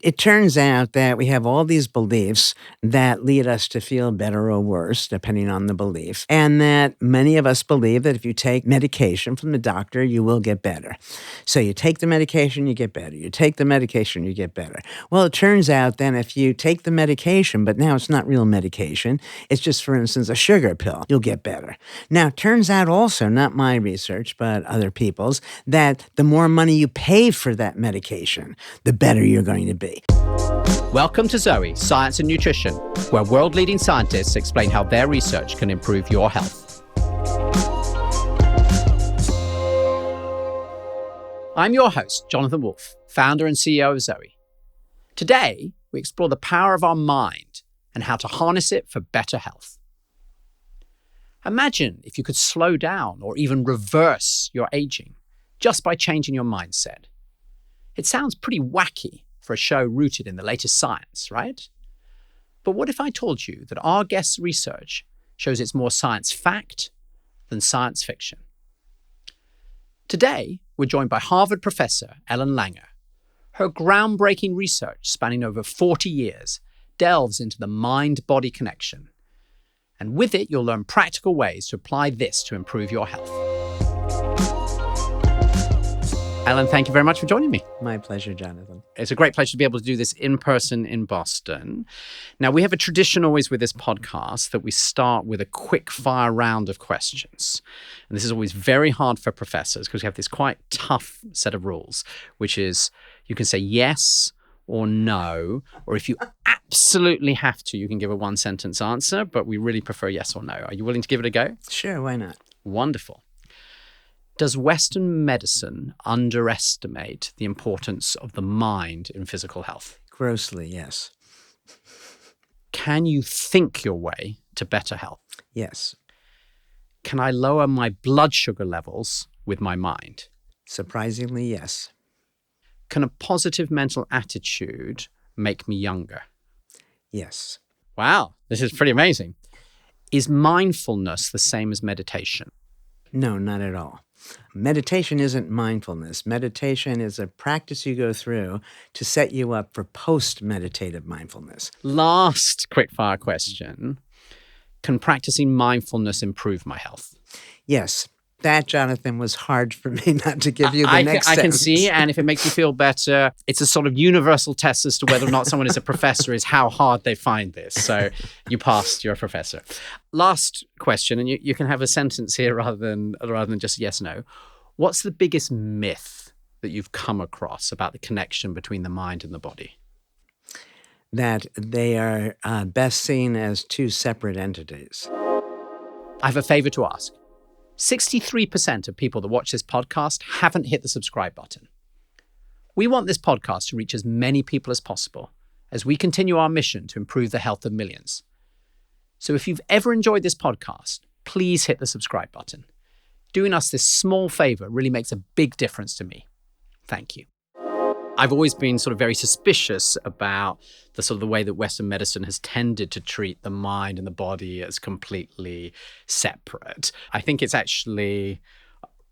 It turns out that we have all these beliefs that lead us to feel better or worse, depending on the belief, and that many of us believe that if you take medication from the doctor, you will get better. So you take the medication, you get better. You take the medication, you get better. Well, it turns out then if you take the medication, but now it's not real medication, it's just, for instance, a sugar pill, you'll get better. Now, it turns out also, not my research, but other people's, that the more money you pay for that medication, the better you're going to be. Welcome to Zoe, Science and Nutrition, where world-leading scientists explain how their research can improve your health. I'm your host, Jonathan Wolf, founder and CEO of Zoe. Today, we explore the power of our mind and how to harness it for better health. Imagine if you could slow down or even reverse your aging just by changing your mindset. It sounds pretty wacky for a show rooted in the latest science, right? But what if I told you that our guest's research shows it's more science fact than science fiction? Today, we're joined by Harvard professor Ellen Langer. Her groundbreaking research, spanning over 40 years, delves into the mind-body connection. And with it, you'll learn practical ways to apply this to improve your health. Ellen, thank you very much for joining me. My pleasure, Jonathan. It's a great pleasure to be able to do this in person in Boston. Now, we have a tradition always with this podcast that we start with a quick fire round of questions. And this is always very hard for professors because we have this quite tough set of rules, which is you can say yes or no, or if you absolutely have to, you can give a one-sentence answer, but we really prefer yes or no. Are you willing to give it a go? Sure, why not? Wonderful. Does Western medicine underestimate the importance of the mind in physical health? Grossly, yes. Can you think your way to better health? Yes. Can I lower my blood sugar levels with my mind? Surprisingly, yes. Can a positive mental attitude make me younger? Yes. Wow, this is pretty amazing. Is mindfulness the same as meditation? No, not at all. Meditation isn't mindfulness. Meditation is a practice you go through to set you up for post-meditative mindfulness. Last quickfire question. Can practicing mindfulness improve my health? Yes. That, Jonathan, was hard for me not to give you the next I can sentence. see, and if it makes you feel better, it's a sort of universal test as to whether or not someone is a professor is how hard they find this. So you passed, you're a professor. Last question, and you can have a sentence here rather than just yes, no. What's the biggest myth that you've come across about the connection between the mind and the body? That they are best seen as two separate entities. I have a favor to ask. 63% of people that watch this podcast haven't hit the subscribe button. We want this podcast to reach as many people as possible as we continue our mission to improve the health of millions. So if you've ever enjoyed this podcast, please hit the subscribe button. Doing us this small favor really makes a big difference to me. Thank you. I've always been sort of very suspicious about the sort of the way that Western medicine has tended to treat the mind and the body as completely separate. I think it's actually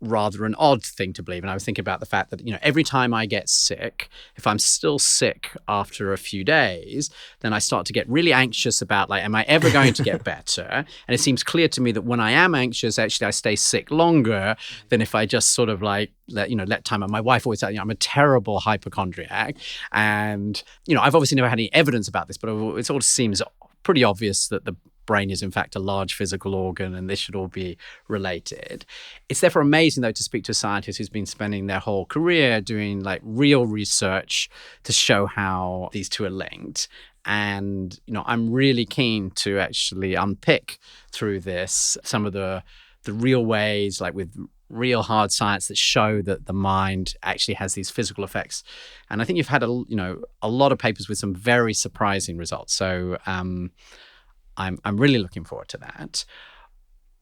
rather an odd thing to believe. And I was thinking about the fact that, every time I get sick, if I'm still sick after a few days, then I start to get really anxious about, am I ever going to get better? And it seems clear to me that when I am anxious, actually, I stay sick longer than if I just sort of let time. And my wife always said, I'm a terrible hypochondriac. And, I've obviously never had any evidence about this, but it sort of seems pretty obvious that the brain is in fact a large physical organ and this should all be related. It's therefore amazing though to speak to a scientist who's been spending their whole career doing real research to show how these two are linked. And, I'm really keen to actually unpick through this some of the real ways, with real hard science that show that the mind actually has these physical effects. And I think you've had a lot of papers with some very surprising results. So, I'm really looking forward to that.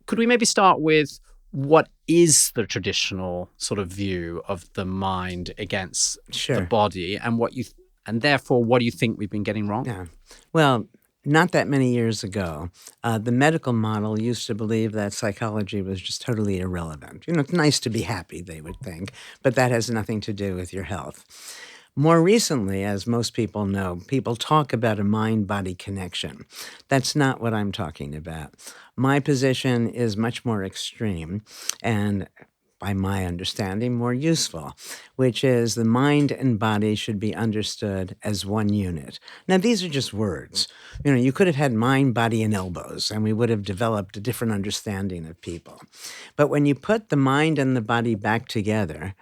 Could we maybe start with what is the traditional sort of view of the mind against the body, and and therefore what do you think we've been getting wrong? Yeah. Well, not that many years ago, the medical model used to believe that psychology was just totally irrelevant. It's nice to be happy, they would think, but that has nothing to do with your health. More recently, as most people know, people talk about a mind-body connection. That's not what I'm talking about. My position is much more extreme and, by my understanding, more useful, which is the mind and body should be understood as one unit. Now, these are just words. You could have had mind, body, and elbows, and we would have developed a different understanding of people. But when you put the mind and the body back together,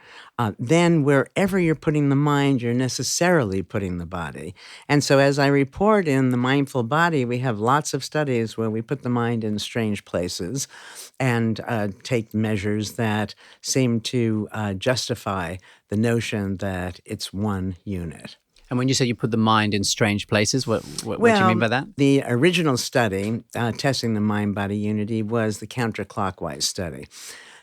then wherever you're putting the mind, you're necessarily putting the body. And so, as I report in The Mindful Body, we have lots of studies where we put the mind in strange places and take measures that seem to justify the notion that it's one unit. And when you say you put the mind in strange places, what do you mean by that? The original study testing the mind-body unity was the counterclockwise study.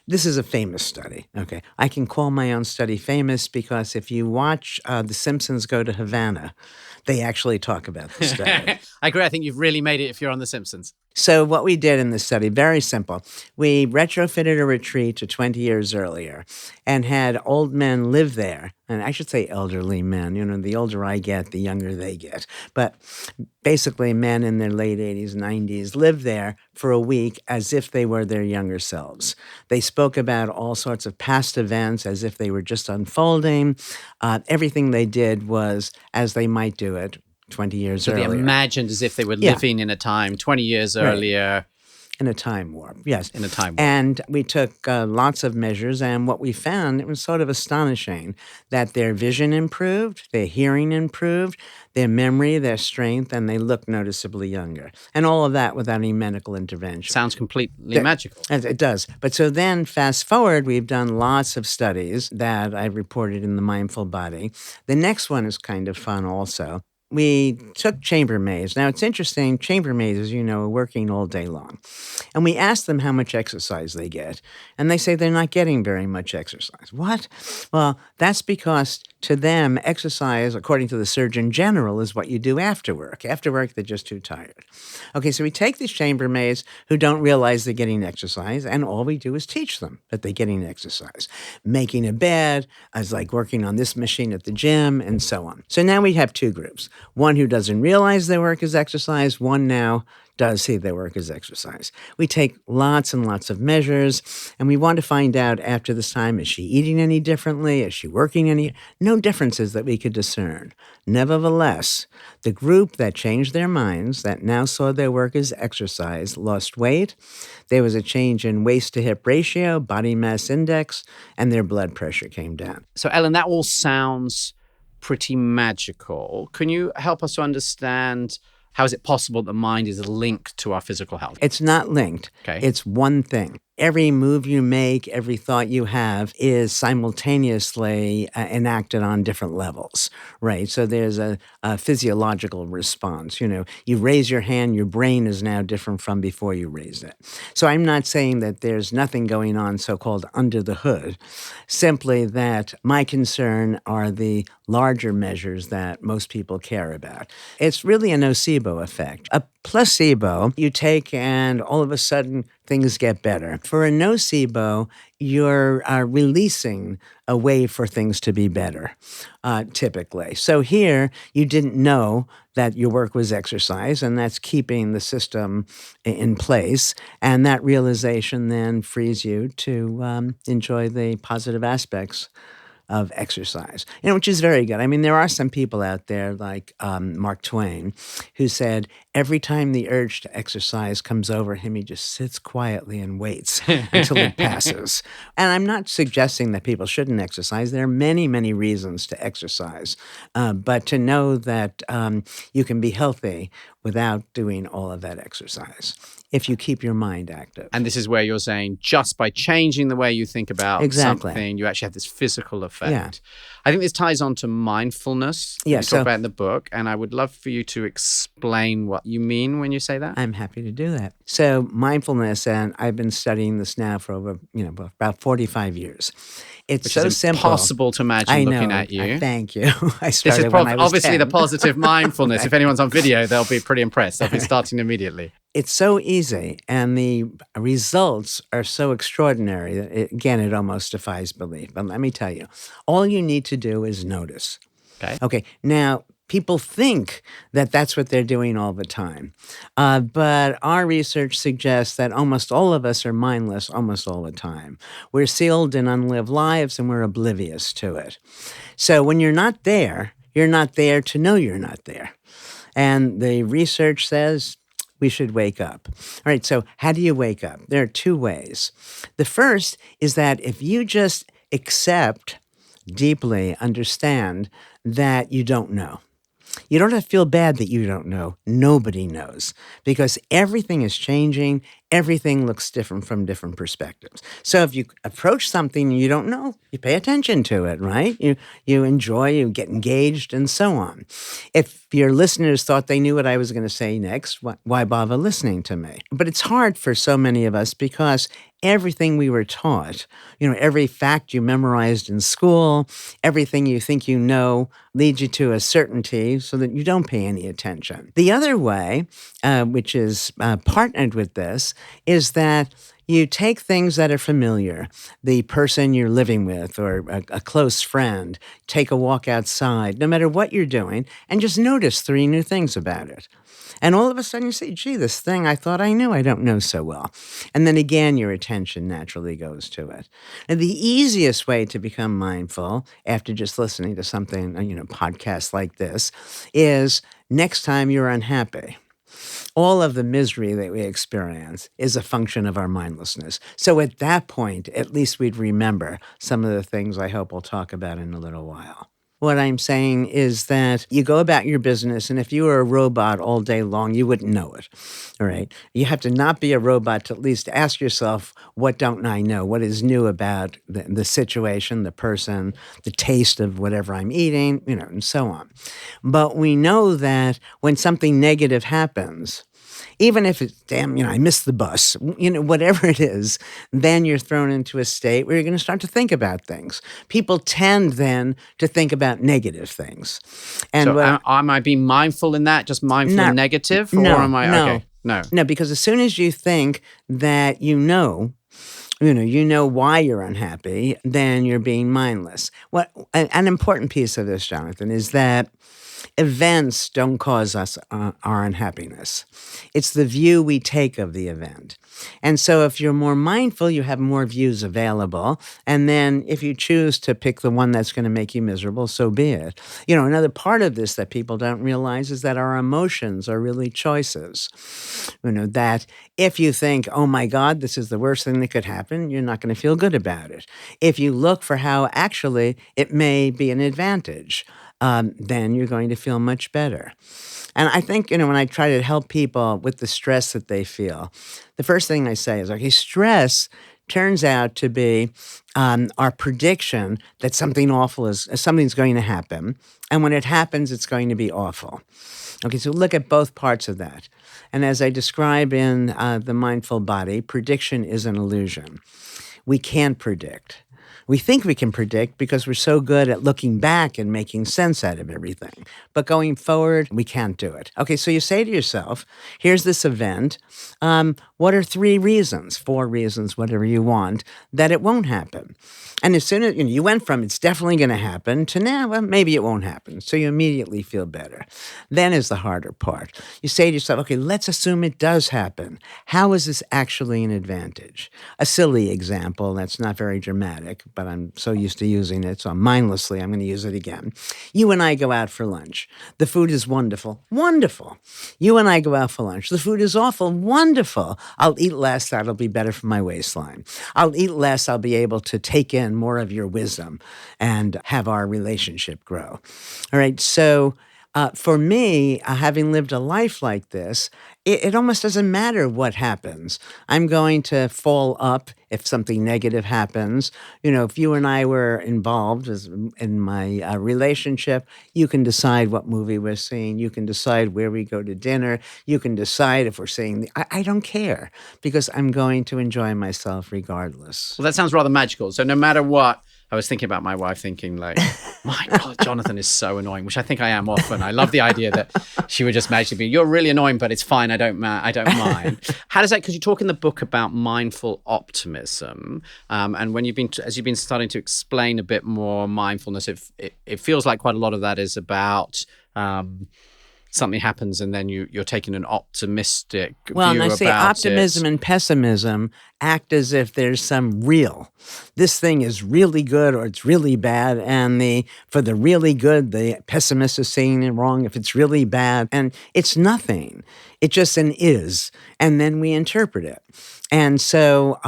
This is a famous study. Okay. I can call my own study famous because if you watch The Simpsons Go to Havana, they actually talk about the study. I agree. I think you've really made it if you're on The Simpsons. So what we did in this study, very simple. We retrofitted a retreat to 20 years earlier and had old men live there. And I should say elderly men. The older I get, the younger they get. But basically men in their late 80s, 90s lived there for a week as if they were their younger selves. They spoke about all sorts of past events as if they were just unfolding. Everything they did was as they might do it 20 years earlier. So they imagined as if they were living in a time 20 years earlier. In a time warp, yes. In a time warp. And we took lots of measures, and what we found, it was sort of astonishing that their vision improved, their hearing improved, their memory, their strength, and they looked noticeably younger. And all of that without any medical intervention. Sounds completely magical. It does. But so then, fast forward, we've done lots of studies that I've reported in The Mindful Body. The next one is kind of fun also. We took chambermaids. Now, it's interesting. Chambermaids, as you know, are working all day long. And we asked them how much exercise they get. And they say they're not getting very much exercise. What? Well, that's because to them, exercise, according to the Surgeon General, is what you do after work. After work, they're just too tired. Okay, so we take these chambermaids who don't realize they're getting exercise, and all we do is teach them that they're getting exercise. Making a bed is like working on this machine at the gym, and so on. So now we have two groups. One who doesn't realize their work is exercise, one now does see their work as exercise. We take lots and lots of measures, and we want to find out after this time, is she eating any differently? Is she working any? No differences that we could discern. Nevertheless, the group that changed their minds, that now saw their work as exercise, lost weight. There was a change in waist-to-hip ratio, body mass index, and their blood pressure came down. So, Ellen, that all sounds pretty magical. Can you help us to understand how is it possible that the mind is linked to our physical health? It's not linked. Okay. It's one thing. Every move you make, every thought you have is simultaneously enacted on different levels, right? So there's a physiological response. You raise your hand, your brain is now different from before you raised it. So I'm not saying that there's nothing going on so-called under the hood, simply that my concern are the larger measures that most people care about. It's really a nocebo effect. A placebo you take and all of a sudden things get better. For a nocebo, you're releasing a way for things to be better, typically. So here, you didn't know that your work was exercise, and that's keeping the system in place. And that realization then frees you to enjoy the positive aspects of exercise, which is very good. I mean, there are some people out there like Mark Twain who said every time the urge to exercise comes over him, he just sits quietly and waits until it passes. And I'm not suggesting that people shouldn't exercise. There are many, many reasons to exercise. But to know that you can be healthy without doing all of that exercise if you keep your mind active. And this is where you're saying just by changing the way you think about something, you actually have this physical effect. Yeah. I think this ties on to mindfulness that you talk about in the book, and I would love for you to explain what you mean when you say that. I'm happy to do that. So mindfulness, and I've been studying this now for over, about 45 years. It's Which so is simple. Impossible to imagine looking at you. Thank you. I started this is when I was obviously 10. the positive mindfulness. Right. If anyone's on video, they'll be pretty impressed. They'll be starting immediately. It's so easy, and the results are so extraordinary that, it almost defies belief. But let me tell you, all you need to do is notice. Okay. Okay, now people think that that's what they're doing all the time. But our research suggests that almost all of us are mindless almost all the time. We're sealed in unlived lives and we're oblivious to it. So when you're not there to know you're not there. And the research says we should wake up. All right, so how do you wake up? There are two ways. The first is that if you just accept, deeply understand that you don't know. You don't have to feel bad that you don't know. Nobody knows because everything is changing. Everything looks different from different perspectives. So if you approach something you don't know, you pay attention to it, right? You enjoy, you get engaged, and so on. If your listeners thought they knew what I was going to say next, why bother listening to me? But it's hard for so many of us because everything we were taught, every fact you memorized in school, everything you think you know leads you to a certainty so that you don't pay any attention. The other way, which is partnered with this, is that you take things that are familiar, the person you're living with or a close friend, take a walk outside, no matter what you're doing, and just notice 3 new things about it. And all of a sudden you say, gee, this thing I thought I knew, I don't know so well. And then again, your attention naturally goes to it. And the easiest way to become mindful after just listening to something, podcasts like this, is next time you're unhappy. All of the misery that we experience is a function of our mindlessness. So at that point, at least we'd remember some of the things I hope we'll talk about in a little while. What I'm saying is that you go about your business, and if you were a robot all day long, you wouldn't know it, all right? You have to not be a robot to at least ask yourself, what don't I know? What is new about the situation, the person, the taste of whatever I'm eating, and so on. But we know that when something negative happens, even if it's, I missed the bus, whatever it is, then you're thrown into a state where you're going to start to think about things. People tend then to think about negative things. And so am I being mindful in that? Just mindful and negative? Or am I? No. Okay. No, because as soon as you think that you know why you're unhappy, then you're being mindless. An important piece of this, Jonathan, is that events don't cause us our unhappiness. It's the view we take of the event. And so if you're more mindful, you have more views available. And then if you choose to pick the one that's going to make you miserable, so be it. Another part of this that people don't realize is that our emotions are really choices. That if you think, oh my God, this is the worst thing that could happen, you're not going to feel good about it. If you look for how actually it may be an advantage, then you're going to feel much better. And I think, when I try to help people with the stress that they feel, the first thing I say is, okay, stress turns out to be our prediction that something's going to happen. And when it happens, it's going to be awful. Okay, so look at both parts of that. And as I describe in The Mindful Body, prediction is an illusion. We can't predict. We think we can predict because we're so good at looking back and making sense out of everything. But going forward, we can't do it. Okay, so you say to yourself, here's this event. What are 3 reasons, 4 reasons, whatever you want, that it won't happen? And as soon as you went from it's definitely going to happen to now, well, maybe it won't happen. So you immediately feel better. Then is the harder part. You say to yourself, okay, let's assume it does happen. How is this actually an advantage? A silly example that's not very dramatic, but I'm so used to using it, so mindlessly I'm going to use it again. You and I go out for lunch. The food is wonderful. Wonderful. You and I go out for lunch. The food is awful. Wonderful. I'll eat less. That'll be better for my waistline. I'll eat less. I'll be able to take in more of your wisdom and have our relationship grow. All right. So for me, having lived a life like this, it almost doesn't matter what happens. I'm going to fall up if something negative happens. If you and I were involved in my relationship, you can decide what movie we're seeing. You can decide where we go to dinner. You can decide if we're seeing I don't care because I'm going to enjoy myself regardless. Well, that sounds rather magical. So no matter what I was thinking about my wife thinking like, my God, Jonathan is so annoying, which I think I am often. I love the idea that she would just magically be, you're really annoying, but it's fine. I don't mind. How does that, because you talk in the book about mindful optimism. And when as you've been starting to explain a bit more mindfulness, it feels like quite a lot of that is about, something happens and then you're taking an optimistic Well, view and I about say optimism it. and pessimism act as if there's some real. This thing is really good or it's really bad, and for the really good, the pessimist is saying it wrong if it's really bad, and it's nothing. It's just an is, and then we interpret it. And so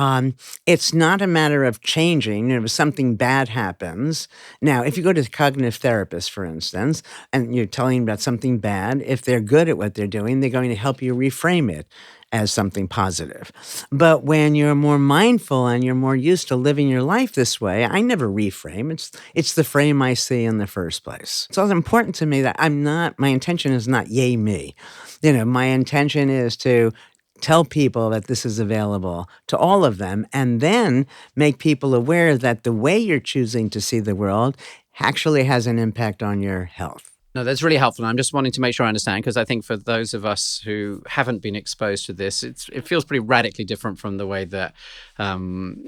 it's not a matter of changing. If something bad happens. Now, if you go to a cognitive therapist, for instance, and you're telling them about something bad, if they're good at what they're doing, they're going to help you reframe it as something positive. But when you're more mindful and you're more used to living your life this way, I never reframe. It's the frame I see in the first place. It's also important to me that my intention is not yay me. My intention is to tell people that this is available to all of them, and then make people aware that the way you're choosing to see the world actually has an impact on your health. No, that's really helpful. I'm just wanting to make sure I understand, because I think for those of us who haven't been exposed to this, it feels pretty radically different from the way that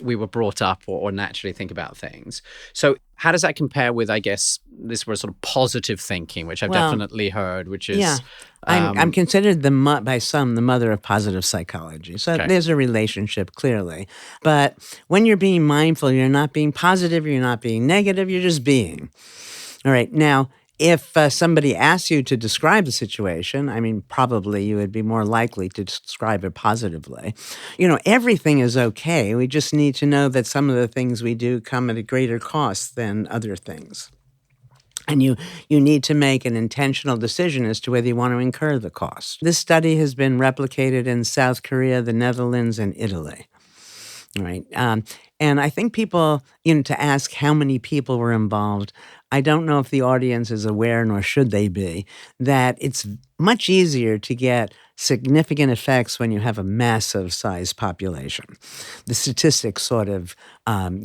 we were brought up or naturally think about things. So how does that compare with, I guess, this was sort of positive thinking, which I've definitely heard, which is... Yeah. I'm considered by some the mother of positive psychology. So there's a relationship, clearly. But when you're being mindful, you're not being positive, you're not being negative, you're just being. All right. Now, if somebody asks you to describe the situation, probably you would be more likely to describe it positively. Everything is okay. We just need to know that some of the things we do come at a greater cost than other things. And you need to make an intentional decision as to whether you want to incur the cost. This study has been replicated in South Korea, the Netherlands, and Italy. Right. And I think people, to ask how many people were involved, I don't know if the audience is aware, nor should they be, that it's much easier to get significant effects when you have a massive size population. The statistics sort of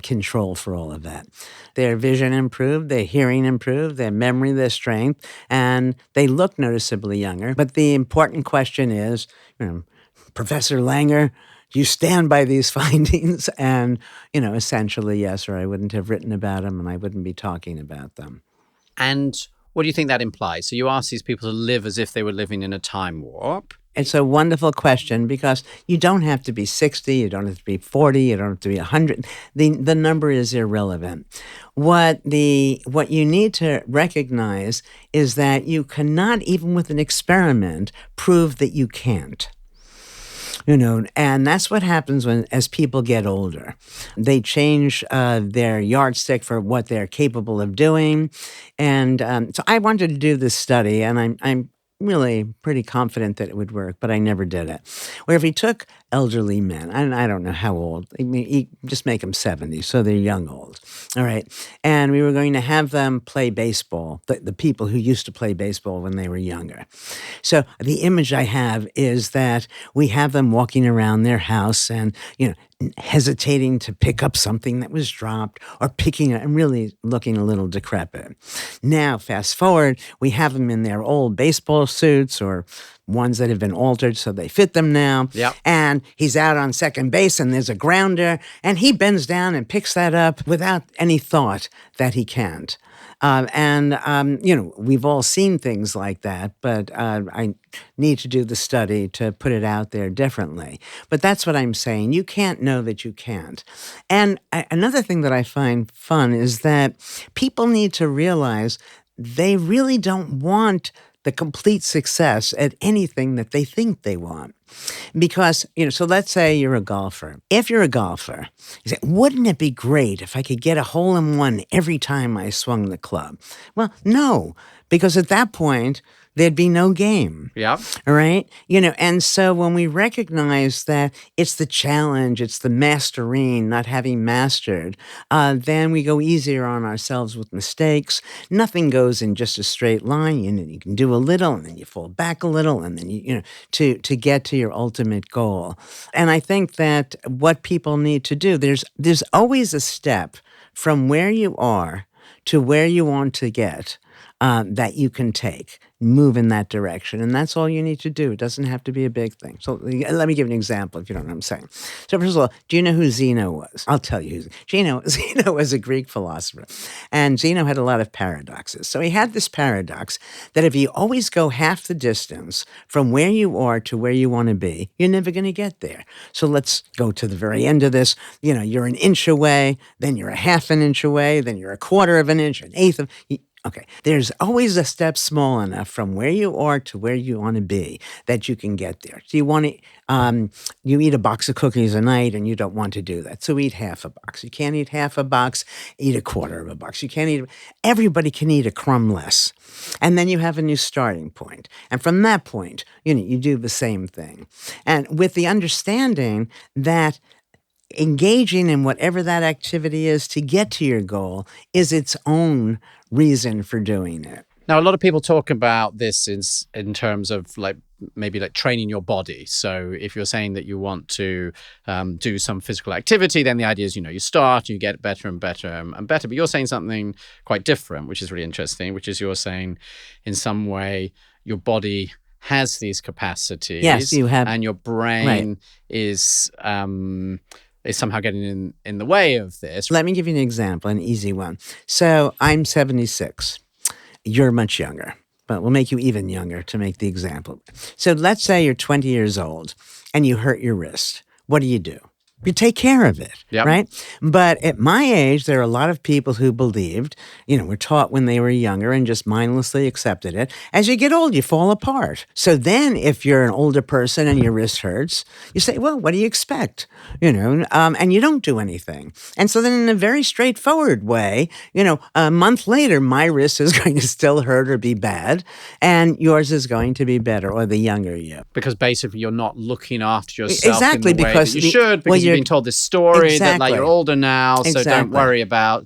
control for all of that. Their vision improved, their hearing improved, their memory, their strength, and they look noticeably younger. But the important question is, Professor Langer, do you stand by these findings? And, essentially, yes, or I wouldn't have written about them and I wouldn't be talking about them. And what do you think that implies? So you ask these people to live as if they were living in a time warp. It's a wonderful question, because you don't have to be 60, you don't have to be 40, you don't have to be 100. The number is irrelevant. What you need to recognize is that you cannot, even with an experiment, prove that you can't. And that's what happens as people get older. They change their yardstick for what they're capable of doing. And so I wanted to do this study, and I'm really pretty confident that it would work, but I never did it. Where if we took elderly men, and I don't know how old, you just make them 70, so they're young old, all right? And we were going to have them play baseball, the people who used to play baseball when they were younger. So the image I have is that we have them walking around their house and, hesitating to pick up something that was dropped, or picking it and really looking a little decrepit. Now, fast forward, we have them in their old baseball suits, or ones that have been altered so they fit them now. Yep. And he's out on second base and there's a grounder, and he bends down and picks that up without any thought that he can't. We've all seen things like that, but I need to do the study to put it out there differently. But that's what I'm saying. You can't know that you can't. And another thing that I find fun is that people need to realize they really don't want the complete success at anything that they think they want. Because, so let's say you're a golfer. If you're a golfer, you say, wouldn't it be great if I could get a hole-in-one every time I swung the club? Well, no, because at that point, there'd be no game. Yeah. All right? And so when we recognize that it's the challenge, it's the mastering, not having mastered, then we go easier on ourselves with mistakes. Nothing goes in just a straight line. You can do a little, and then you fall back a little, and then to get to your ultimate goal. And I think that what people need to do, there's always a step from where you are to where you want to get that you can take. Move in that direction. And that's all you need to do. It doesn't have to be a big thing. So let me give you an example if you don't know what I'm saying. So first of all, do you know who Zeno was? I'll tell you. Zeno was a Greek philosopher. And Zeno had a lot of paradoxes. So he had this paradox that if you always go half the distance from where you are to where you want to be, you're never going to get there. So let's go to the very end of this. You're an inch away, then you're a half an inch away, then you're a quarter of an inch, an eighth of... Okay, there's always a step small enough from where you are to where you want to be that you can get there. So you eat a box of cookies a night and you don't want to do that. So eat half a box. You can't eat half a box, eat a quarter of a box. Everybody can eat a crumb less. And then you have a new starting point. And from that point, you do the same thing. And with the understanding that engaging in whatever that activity is to get to your goal is its own reason for doing it. Now, a lot of people talk about this in terms of maybe training your body. So if you're saying that you want to do some physical activity, then the idea is, you start, you get better and better and better. But you're saying something quite different, which is really interesting, which is you're saying in some way your body has these capacities. Yes, you have. And your brain is somehow getting in the way of this. Let me give you an example, an easy one. So I'm 76. You're much younger, but we'll make you even younger to make the example. So let's say you're 20 years old and you hurt your wrist. What do? You take care of it, right? But at my age, there are a lot of people who believed, were taught when they were younger and just mindlessly accepted it. As you get old, you fall apart. So then if you're an older person and your wrist hurts, you say, well, what do you expect? And you don't do anything. And so then in a very straightforward way, a month later, my wrist is going to still hurt or be bad, and yours is going to be better, or the younger you. Because basically you're not looking after yourself Exactly, in the way because that you should, because you've been told this story that you're older now, so don't worry about.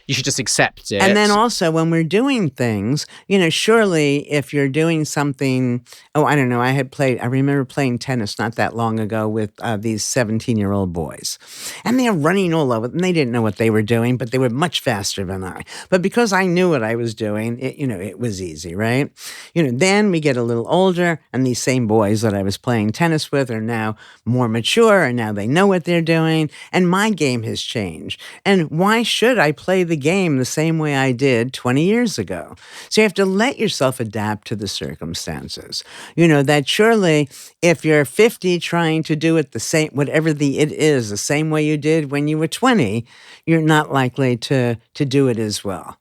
You should just accept it. And then also when we're doing things, surely if you're doing something, I don't know, I remember playing tennis not that long ago with these 17-year-old boys. And they're running all over, and they didn't know what they were doing, but they were much faster than I. But because I knew what I was doing, it was easy, right? Then we get a little older, and these same boys that I was playing tennis with are now more mature, and now they know what they're doing, and my game has changed. And why should I play the game the same way I did 20 years ago? So you have to let yourself adapt to the circumstances. That surely if you're 50 trying to do it the same, whatever it is, the same way you did when you were 20, you're not likely to do it as well.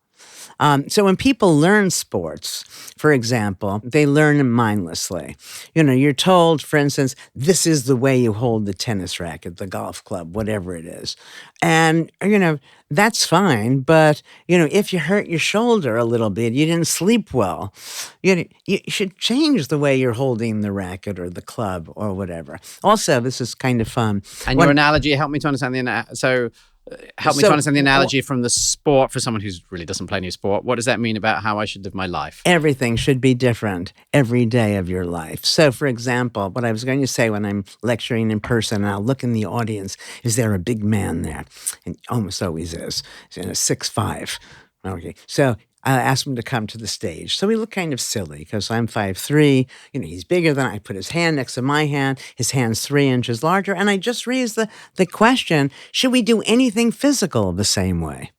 So when people learn sports, for example, they learn mindlessly. You're told, for instance, this is the way you hold the tennis racket, the golf club, whatever it is. And, that's fine. But, if you hurt your shoulder a little bit, you didn't sleep well, you should change the way you're holding the racket or the club or whatever. Also, this is kind of fun. And your analogy, help me to understand Help me to understand the analogy from the sport for someone who really doesn't play any sport. What does that mean about how I should live my life? Everything should be different every day of your life. So, for example, what I was going to say when I'm lecturing in person, and I'll look in the audience, is there a big man there? And almost always is. He's 6'5". Okay, so I asked him to come to the stage. So we look kind of silly because I'm 5'3". He's bigger than I. Put his hand next to my hand. His hand's 3 inches larger. And I just raised the question, should we do anything physical the same way?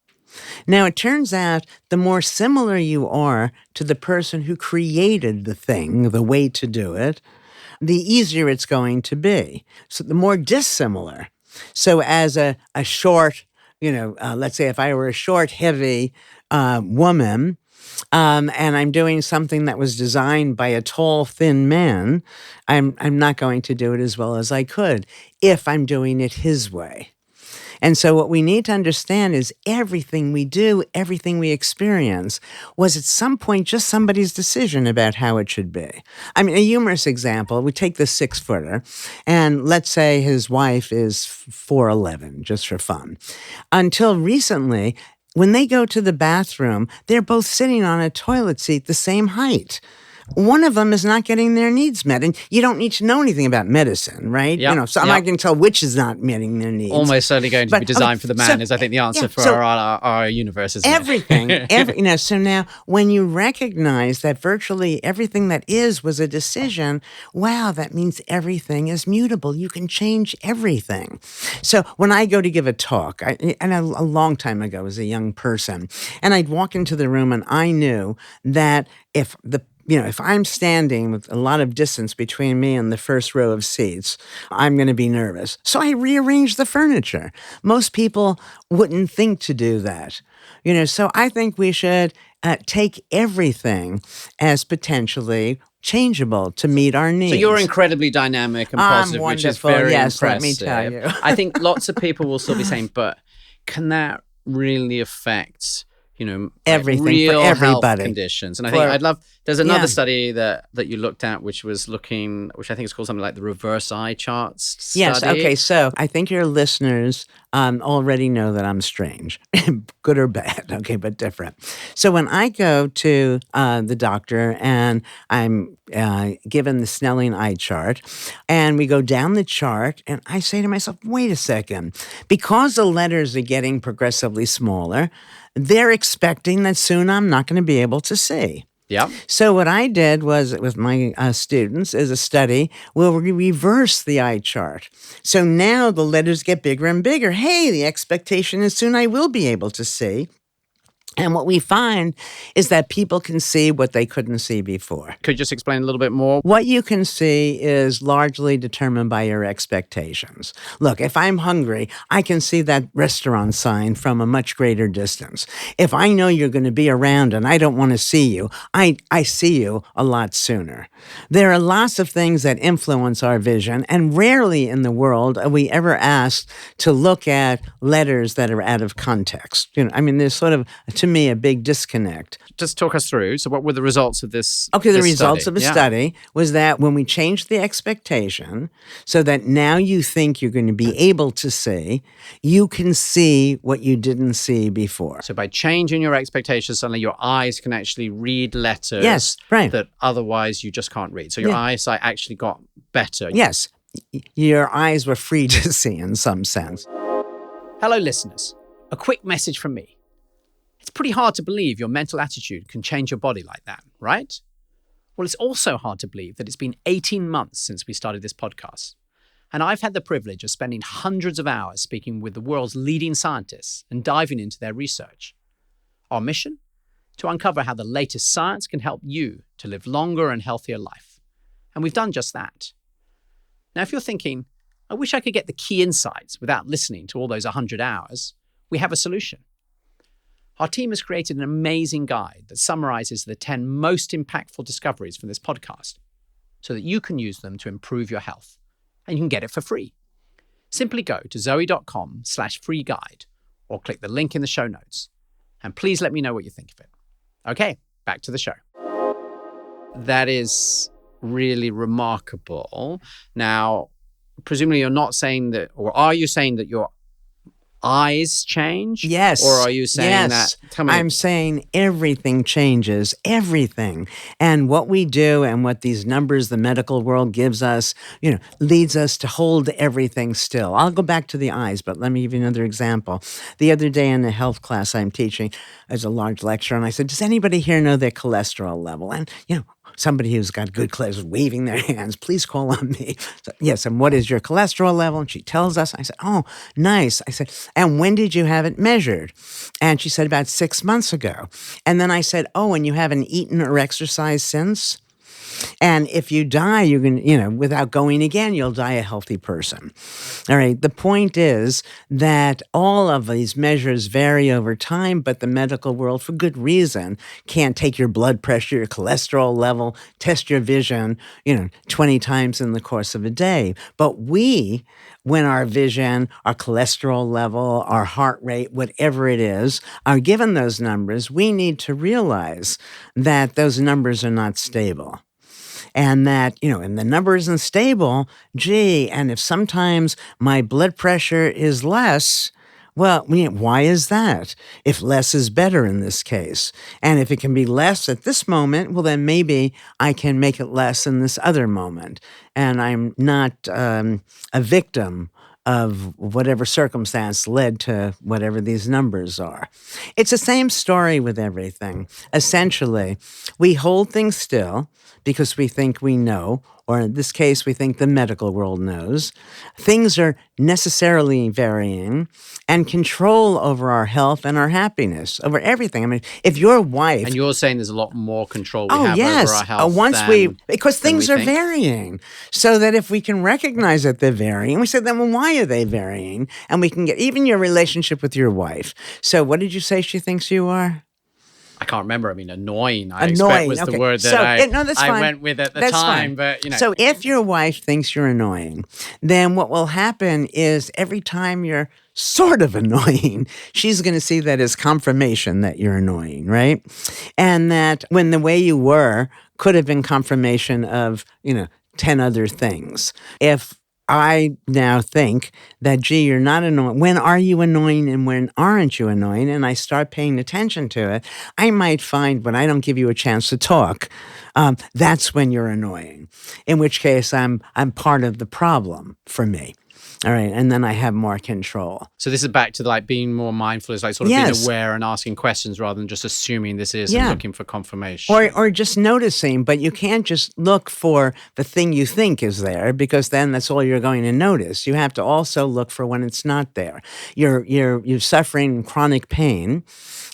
Now, it turns out the more similar you are to the person who created the thing, the way to do it, the easier it's going to be. So the more dissimilar. So as a short, let's say if I were a short, heavy woman, and I'm doing something that was designed by a tall, thin man, I'm not going to do it as well as I could if I'm doing it his way. And so what we need to understand is everything we do, everything we experience was at some point just somebody's decision about how it should be. I mean, a humorous example, we take the 6-footer, and let's say his wife is 4'11", just for fun. Until recently, when they go to the bathroom, they're both sitting on a toilet seat the same height. one of them is not getting their needs met. And you don't need to know anything about medicine, right? Yep. So I'm not going to tell which is not meeting their needs. Almost certainly going to be designed for the man is, I think, the answer for our universe, isn't everything, it? So now when you recognize that virtually everything that was a decision, wow, that means everything is mutable. You can change everything. So when I go to give a talk, and a long time ago as a young person, and I'd walk into the room and I knew that if I'm standing with a lot of distance between me and the first row of seats, I'm going to be nervous. So I rearranged the furniture. Most people wouldn't think to do that. So I think we should take everything as potentially changeable to meet our needs. So you're incredibly dynamic and positive, which is very impressive. Let me tell you. I think lots of people will still be saying, but can that really affect everything real for everybody. Health conditions? And I think there's another study that you looked at, which I think is called something like the reverse eye charts study. Yes. Okay. So I think your listeners already know that I'm strange, good or bad. Okay, but different. So when I go to the doctor and I'm given the Snelling eye chart, and we go down the chart, and I say to myself, wait a second, because the letters are getting progressively smaller, they're expecting that soon I'm not going to be able to see. Yeah. So what I did was with my students is a study where we reverse the eye chart. So now the letters get bigger and bigger. Hey, the expectation is soon I will be able to see. And what we find is that people can see what they couldn't see before. Could you just explain a little bit more? What you can see is largely determined by your expectations. Look, if I'm hungry, I can see that restaurant sign from a much greater distance. If I know you're going to be around and I don't want to see you, I see you a lot sooner. There are lots of things that influence our vision, and rarely in the world are we ever asked to look at letters that are out of context. There's sort of, to me, a big disconnect. Just talk us through. So what were the results of this? Okay, the results of the study was that when we changed the expectation so that now you think you're going to be able to see, you can see what you didn't see before. So by changing your expectations, suddenly your eyes can actually read letters that otherwise you just can't read. So your eyesight actually got better. Yes. Your eyes were free to see in some sense. Hello, listeners. A quick message from me. It's pretty hard to believe your mental attitude can change your body like that, right? Well, it's also hard to believe that it's been 18 months since we started this podcast. And I've had the privilege of spending hundreds of hours speaking with the world's leading scientists and diving into their research. Our mission? To uncover how the latest science can help you to live longer and healthier life. And we've done just that. Now, if you're thinking, I wish I could get the key insights without listening to all those 100 hours, we have a solution. Our team has created an amazing guide that summarizes the 10 most impactful discoveries from this podcast so that you can use them to improve your health. And you can get it for free. Simply go to zoe.com/free guide or click the link in the show notes. And please let me know what you think of it. Okay, back to the show. That is really remarkable. Now, presumably you're not saying that, or are you saying that your eyes change? Yes. Or are you saying that? Tell me. I'm saying everything changes, everything. And what we do and what these numbers the medical world gives us, leads us to hold everything still. I'll go back to the eyes, but let me give you another example. The other day in the health class I'm teaching, as a large lecture, and I said, does anybody here know their cholesterol level? And, somebody who's got good cholesterol waving their hands, please call on me. So, yes, and what is your cholesterol level? And she tells us. I said, oh, nice. I said, and when did you have it measured? And she said, about 6 months ago. And then I said, oh, and you haven't eaten or exercised since? And if you die, you're going to, without going again, you'll die a healthy person. All right. The point is that all of these measures vary over time, but the medical world, for good reason, can't take your blood pressure, your cholesterol level, test your vision, 20 times in the course of a day. But when our vision, our cholesterol level, our heart rate, whatever it is, are given those numbers, we need to realize that those numbers are not stable. And that, and the number isn't stable, and if sometimes my blood pressure is less, Well, why is that? If less is better in this case. And if it can be less at this moment, well, then maybe I can make it less in this other moment. And I'm not a victim of whatever circumstance led to whatever these numbers are. It's the same story with everything. Essentially, we hold things still because we think we know, or in this case, we think the medical world knows. Things are necessarily varying, and control over our health and our happiness, over everything. I mean, if your wife... And you're saying there's a lot more control we have over our health because things are varying. So that if we can recognize that they're varying, we say, then, well, why are they varying? And we can get even your relationship with your wife. So what did you say she thinks you are? I can't remember. I mean, annoying, I expect was the word that I went with at the time. But, So if your wife thinks you're annoying, then what will happen is every time you're sort of annoying, she's going to see that as confirmation that you're annoying, right? And that when the way you were could have been confirmation of, 10 other things. If I now think that, gee, you're not annoying. When are you annoying and when aren't you annoying? And I start paying attention to it. I might find when I don't give you a chance to talk, that's when you're annoying. In which case, I'm part of the problem for me. All right, and then I have more control. So this is back to being more mindful, is sort of being aware and asking questions rather than just assuming this is and looking for confirmation. Or just noticing, but you can't just look for the thing you think is there because then that's all you're going to notice. You have to also look for when it's not there. You're suffering chronic pain.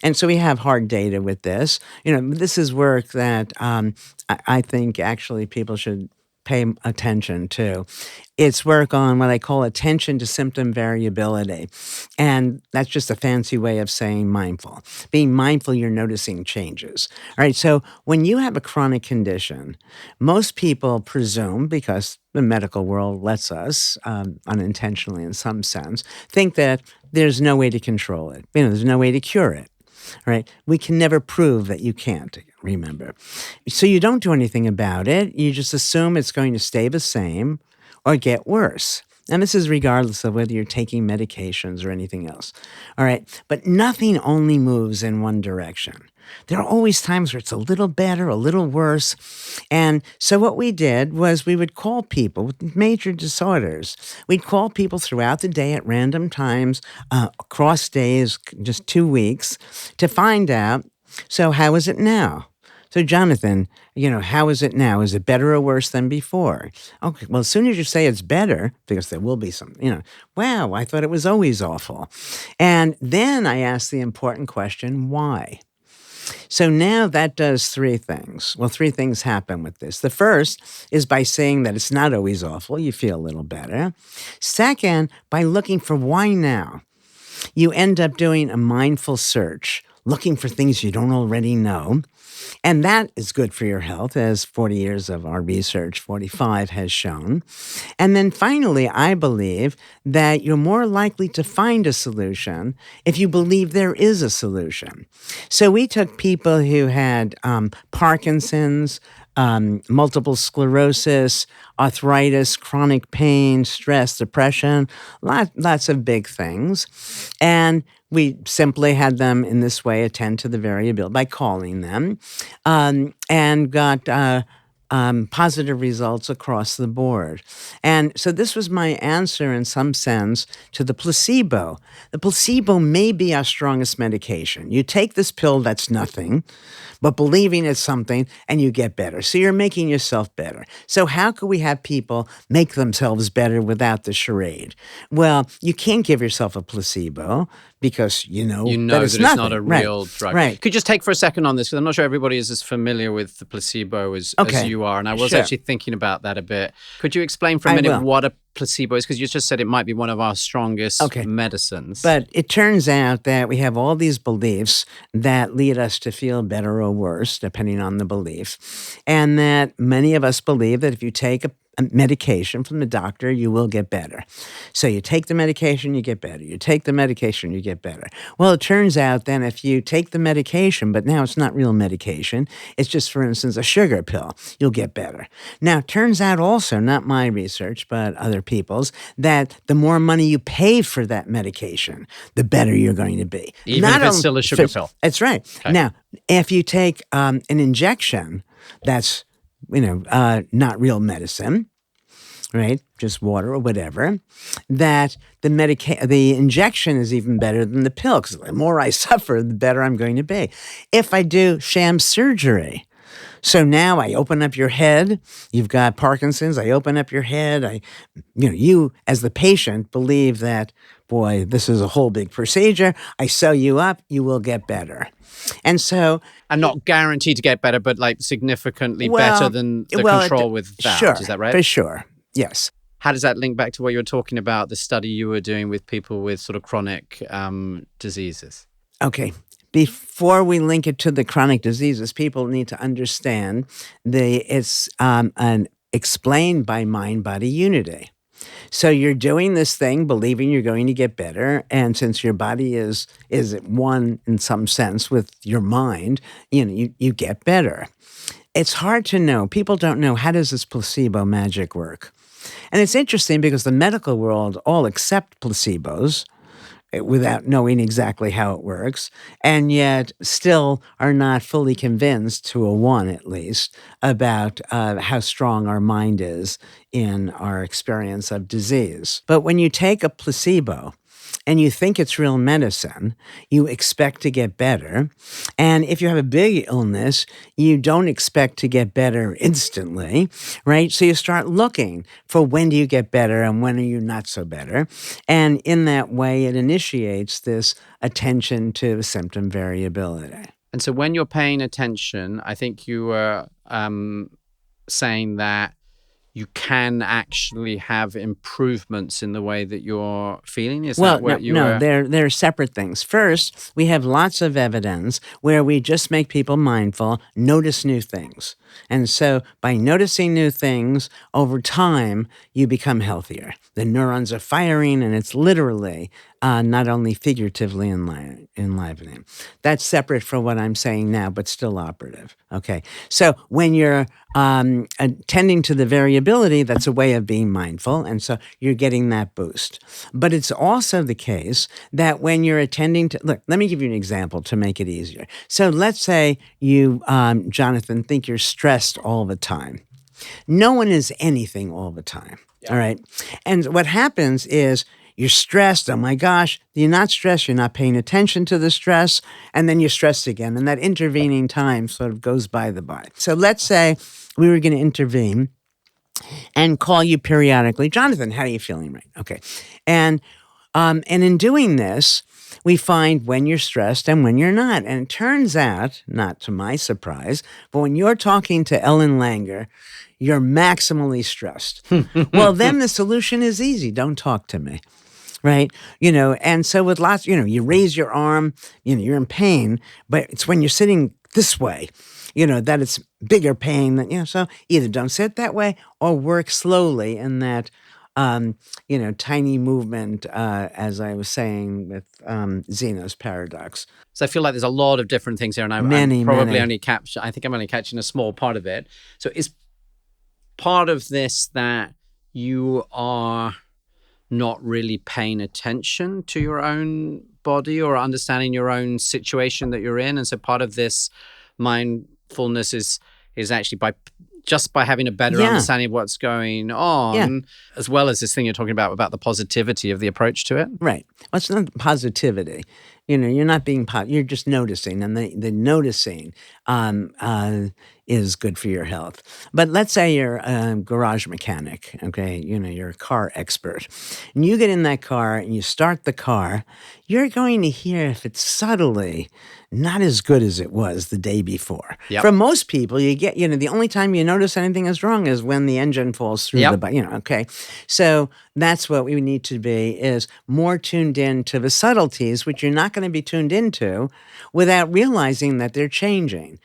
And so we have hard data with this. This is work that I think actually people should pay attention to. It's work on what I call attention to symptom variability. And that's just a fancy way of saying mindful. Being mindful, you're noticing changes. All right, so when you have a chronic condition, most people presume, because the medical world lets us, unintentionally in some sense, think that there's no way to control it. There's no way to cure it. Right? We can never prove that you can't, remember. So you don't do anything about it. You just assume it's going to stay the same or get worse. And this is regardless of whether you're taking medications or anything else. All right? But nothing only moves in one direction. There are always times where it's a little better, a little worse. And so what we did was we would call people with major disorders. We'd call people throughout the day at random times, across days, just 2 weeks, to find out, so how is it now? So, Jonathan, how is it now? Is it better or worse than before? Okay, well, as soon as you say it's better, because there will be some, wow, I thought it was always awful. And then I ask the important question, why? So now that does three things. Well, three things happen with this. The first is by saying that it's not always awful. You feel a little better. Second, by looking for why now. You end up doing a mindful search, looking for things you don't already know. And that is good for your health, as 40 years of our research, 45, has shown. And then finally, I believe that you're more likely to find a solution if you believe there is a solution. So we took people who had Parkinson's, multiple sclerosis, arthritis, chronic pain, stress, depression, lots of big things. And we simply had them in this way attend to the variability by calling them, and got positive results across the board. And so this was my answer in some sense to the placebo. The placebo may be our strongest medication. You take this pill that's nothing, but believing it's something, and you get better. So you're making yourself better. So how could we have people make themselves better without the charade? Well, you can't give yourself a placebo because you know that it's not a real drug. Right. Could you just take for a second on this? Because I'm not sure everybody is as familiar with the placebo as you are. And I was actually thinking about that a bit. Could you explain for a minute what a placebo is? Because you just said it might be one of our strongest medicines. But it turns out that we have all these beliefs that lead us to feel better or worse, depending on the belief. And that many of us believe that if you take a medication from the doctor, you will get better. So you take the medication, you get better. You take the medication, you get better. Well, it turns out then if you take the medication, but now it's not real medication, it's just, for instance, a sugar pill, you'll get better. Now, it turns out also, not my research, but other other people's, that the more money you pay for that medication, the better you're going to be. Even if it's still a sugar pill. That's right. Okay. Now, if you take an injection that's, not real medicine, right? Just water or whatever, that the injection is even better than the pill, because the more I suffer, the better I'm going to be. If I do sham surgery, so now I open up your head, you've got Parkinson's, I open up your head, you as the patient believe that, boy, this is a whole big procedure, I sew you up, you will get better. And so... And not guaranteed to get better, but like significantly better than the control with that. Sure, is that right? For sure, yes. How does that link back to what you were talking about, the study you were doing with people with sort of chronic diseases? Okay. Before we link it to the chronic diseases, people need to understand it's explained by mind-body unity. So you're doing this thing, believing you're going to get better, and since your body is one in some sense with your mind, you get better. It's hard to know. People don't know, how does this placebo magic work? And it's interesting because the medical world all accept placebos without knowing exactly how it works, and yet still are not fully convinced, to a one at least, about how strong our mind is in our experience of disease. But when you take a placebo and you think it's real medicine, you expect to get better. And if you have a big illness, you don't expect to get better instantly, right? So you start looking for, when do you get better and when are you not so better? And in that way, it initiates this attention to symptom variability. And so when you're paying attention, I think you were saying that you can actually have improvements in the way that you're feeling? They're separate things. First, we have lots of evidence where we just make people mindful, notice new things. And so by noticing new things, over time, you become healthier. The neurons are firing, and it's literally, not only figuratively enlivening. That's separate from what I'm saying now, but still operative. Okay. So when you're attending to the variability, that's a way of being mindful, and so you're getting that boost. But it's also the case that when you're attending to, look, let me give you an example to make it easier. So let's say you, Jonathan, think you're stressed all the time. No one is anything all the time. Yeah. All right. And what happens is you're stressed. Oh my gosh. You're not stressed. You're not paying attention to the stress. And then you're stressed again. And that intervening time sort of goes by the by. So let's say we were going to intervene and call you periodically. Jonathan, how are you feeling? Right. Okay. And in doing this, we find when you're stressed and when you're not. And it turns out, not to my surprise, but when you're talking to Ellen Langer, you're maximally stressed. Well, then the solution is easy. Don't talk to me, right? And so with lots, you raise your arm, you're in pain, but it's when you're sitting this way, that it's bigger pain than, so either don't sit that way or work slowly in that, tiny movement, as I was saying with Zeno's paradox. So I feel like there's a lot of different things here, and I'm probably only catching a small part of it. So is part of this that you are not really paying attention to your own body or understanding your own situation that you're in, and so part of this mindfulness is actually by having a better understanding of what's going on, as well as this thing you're talking about the positivity of the approach to it. Right. Well, it's not positivity. You're not being you're just noticing, and the noticing is good for your health. But let's say you're a garage mechanic, okay? You're a car expert. And you get in that car and you start the car, you're going to hear if it's subtly not as good as it was the day before. Yep. For most people, you get, the only time you notice anything is wrong is when the engine falls through okay? So that's what we need to be, is more tuned in to the subtleties, which you're not going to be tuned into without realizing that they're changing.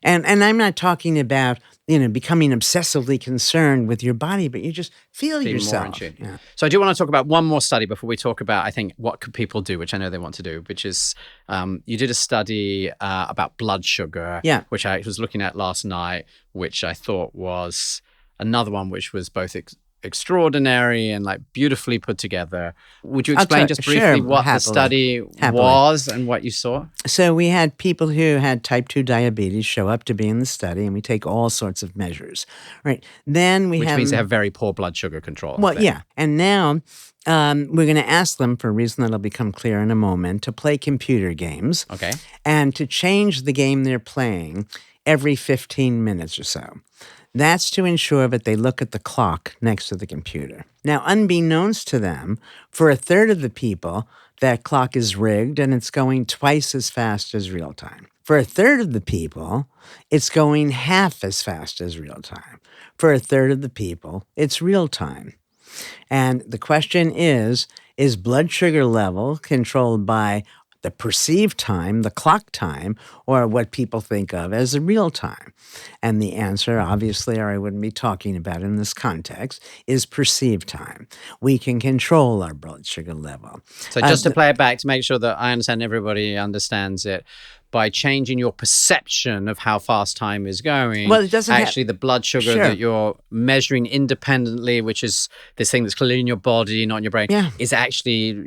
And I'm not talking about, becoming obsessively concerned with your body, but you just feel yourself. Yeah. So I do want to talk about one more study before we talk about, I think, what could people do, which I know they want to do, which is you did a study about blood sugar, which I was looking at last night, which I thought was another one which was both extraordinary and like beautifully put together. Would you explain just briefly sure, what the happily. study was and what you saw? So we had people who had type 2 diabetes show up to be in the study, and we take all sorts of measures, right? Then we Which have means they have very poor blood sugar control. well, yeah, and now we're going to ask them, for a reason that'll become clear in a moment, to play computer games. Okay. And to change the game they're playing every 15 minutes or so. That's to ensure that they look at the clock next to the computer. Now, unbeknownst to them, for a third of the people, that clock is rigged and it's going twice as fast as real time. For a third of the people, it's going half as fast as real time. For a third of the people, it's real time. And the question is blood sugar level controlled by the perceived time, the clock time, or what people think of as the real time? And the answer, obviously, or I wouldn't be talking about in this context, is perceived time. We can control our blood sugar level. So just to play it back to make sure that I understand everybody understands it, by changing your perception of how fast time is going, well, it doesn't actually the blood sugar that you're measuring independently, which is this thing that's clearly in your body, not in your brain, is actually,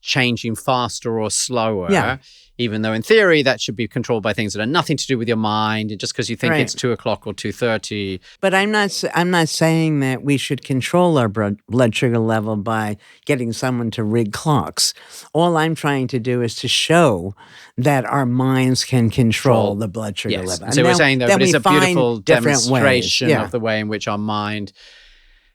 changing faster or slower. Yeah. Even though in theory that should be controlled by things that are nothing to do with your mind, and just because you think it's 2 o'clock or 2:30. But I'm not saying that we should control our blood sugar level by getting someone to rig clocks. All I'm trying to do is to show that our minds can control the blood sugar level. So we're saying that it's a beautiful demonstration of of the way in which our mind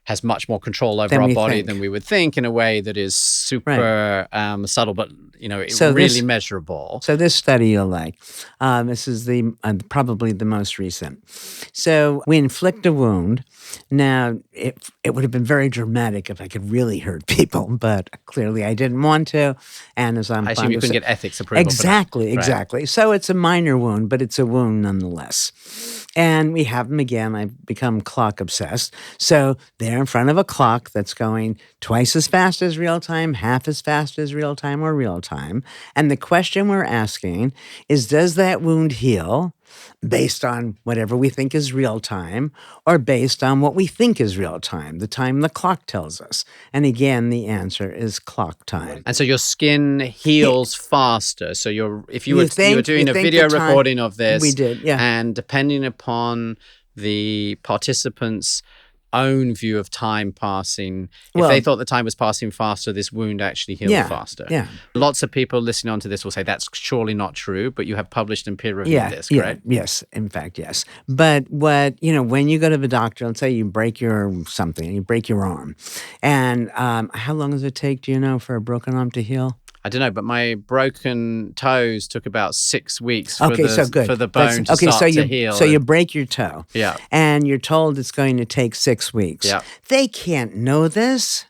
has much more control over our body than we would think, in a way that is super subtle, but really measurable. So this study you'll like. This is the probably the most recent. So we inflict a wound. Now it would have been very dramatic if I could really hurt people, but clearly I didn't want to. And as I assume you couldn't get ethics approval. Exactly. So it's a minor wound, but it's a wound nonetheless. And we have them again. I've become clock obsessed. So they're in front of a clock that's going twice as fast as real time, half as fast as real time, or real time. And the question we're asking is, does that wound heal based on whatever we think is real time, or based on what we think is real time, the time the clock tells us? And again, the answer is clock time. And so your skin heals faster. So if you were doing a video recording of this, we did, and depending upon the participants' own view of time passing, if they thought the time was passing faster, this wound actually healed faster. Yeah. Lots of people listening onto this will say that's surely not true, but you have published and peer-reviewed this, correct? Yes, in fact, yes. But when you go to the doctor, let's say you break you break your arm, and how long does it take, do you know, for a broken arm to heal? I don't know, but my broken toes took about 6 weeks for the bone to start to heal. So you break your toe. Yeah. And you're told it's going to take 6 weeks. Yeah. They can't know this,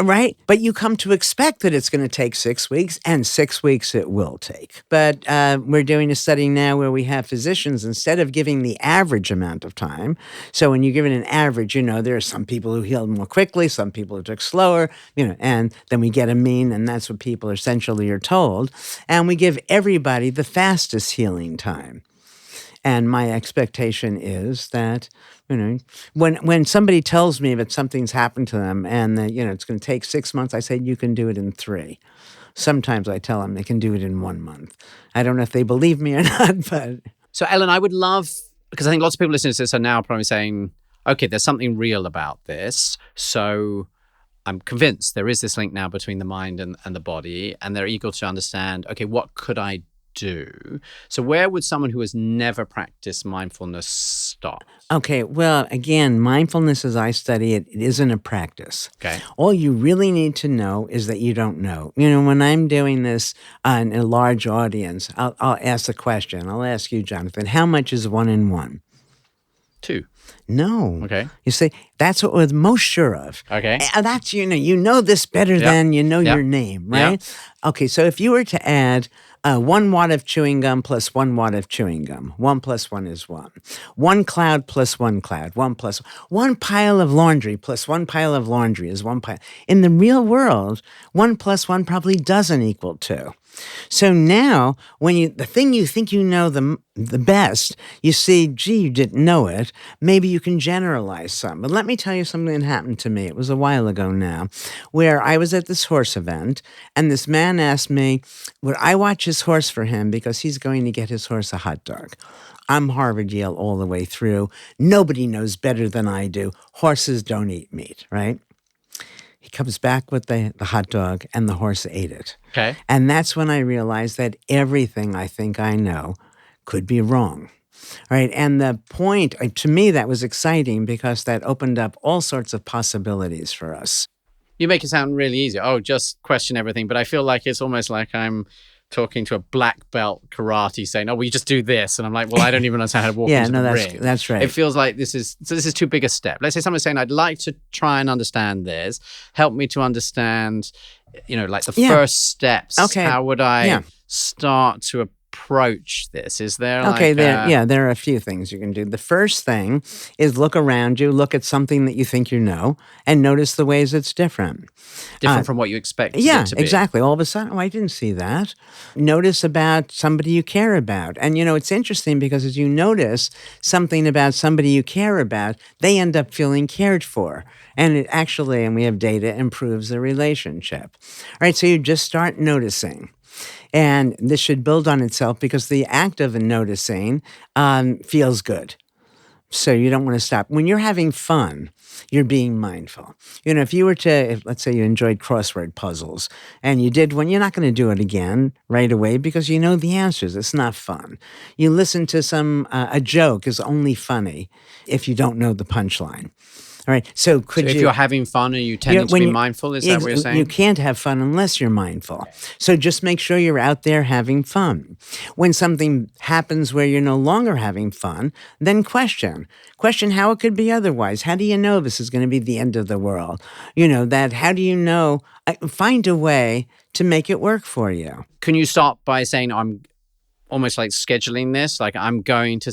right? But you come to expect that it's going to take 6 weeks, and 6 weeks it will take. But we're doing a study now where we have physicians, instead of giving the average amount of time, so when you're given an average, there are some people who healed more quickly, some people who took slower, and then we get a mean, and that's what people essentially are told. And we give everybody the fastest healing time. And my expectation is that, when somebody tells me that something's happened to them and that, it's going to take 6 months, I say, you can do it in 3. Sometimes I tell them they can do it in 1 month. I don't know if they believe me or not, but. So, Ellen, I would love, because I think lots of people listening to this are now probably saying, okay, there's something real about this. So I'm convinced there is this link now between the mind and the body, and they're eager to understand, okay, what could I do? So where would someone who has never practiced mindfulness start? Okay, well, again, mindfulness as I study it isn't a practice. Okay. All you really need to know is that you don't know. When I'm doing this on a large audience, I'll ask the question. I'll ask you, Jonathan, how much is 1 and 1? 2. No. Okay. You see, that's what we're most sure of. Okay. And that's, you know this better than you know your name, right? Yep. Okay, so if you were to add 1 wad of chewing gum plus 1 wad of chewing gum, 1 plus 1 is 1. 1 cloud plus 1 cloud, 1 plus 1 pile of laundry plus 1 pile of laundry is 1 pile. In the real world, 1 plus 1 probably doesn't equal 2. So now, when the thing you think you know the best, you see, gee, you didn't know it. Maybe you you can generalize some. But let me tell you something that happened to me. It was a while ago now, where I was at this horse event, and this man asked me, would I watch his horse for him because he's going to get his horse a hot dog? I'm Harvard Yale all the way through. Nobody knows better than I do. Horses don't eat meat, right? He comes back with the hot dog, and the horse ate it. Okay. And that's when I realized that everything I think I know could be wrong. Right. And the point, to me, that was exciting because that opened up all sorts of possibilities for us. You make it sound really easy. Oh, just question everything. But I feel like it's almost like I'm talking to a black belt karate saying, oh, we just do this. And I'm like, well, I don't even understand how to walk into the ring. That's right. It feels like this is too big a step. Let's say someone's saying, I'd like to try and understand this. Help me to understand, like the first steps. Okay. How would I start to approach this? Is there there are a few things you can do. The first thing is look around you, look at something that you think you know, and notice the ways it's different. Different from what you expected it to be. Exactly. All of a sudden, I didn't see that. Notice about somebody you care about. And, it's interesting because as you notice something about somebody you care about, they end up feeling cared for. And it actually, and we have data, improves the relationship. All right, so you just start noticing. And this should build on itself because the act of noticing feels good. So you don't want to stop. When you're having fun, you're being mindful. If you were to, let's say you enjoyed crossword puzzles and you did one, you're not going to do it again right away because you know the answers. It's not fun. You listen to a joke is only funny if you don't know the punchline. All right. So if you're having fun, are you tending to be mindful? Is that what you're saying? You can't have fun unless you're mindful. So just make sure you're out there having fun. When something happens where you're no longer having fun, then question. Question how it could be otherwise. How do you know this is going to be the end of the world? How do you know? Find a way to make it work for you. Can you start by saying, I'm almost like scheduling this? Like I'm going to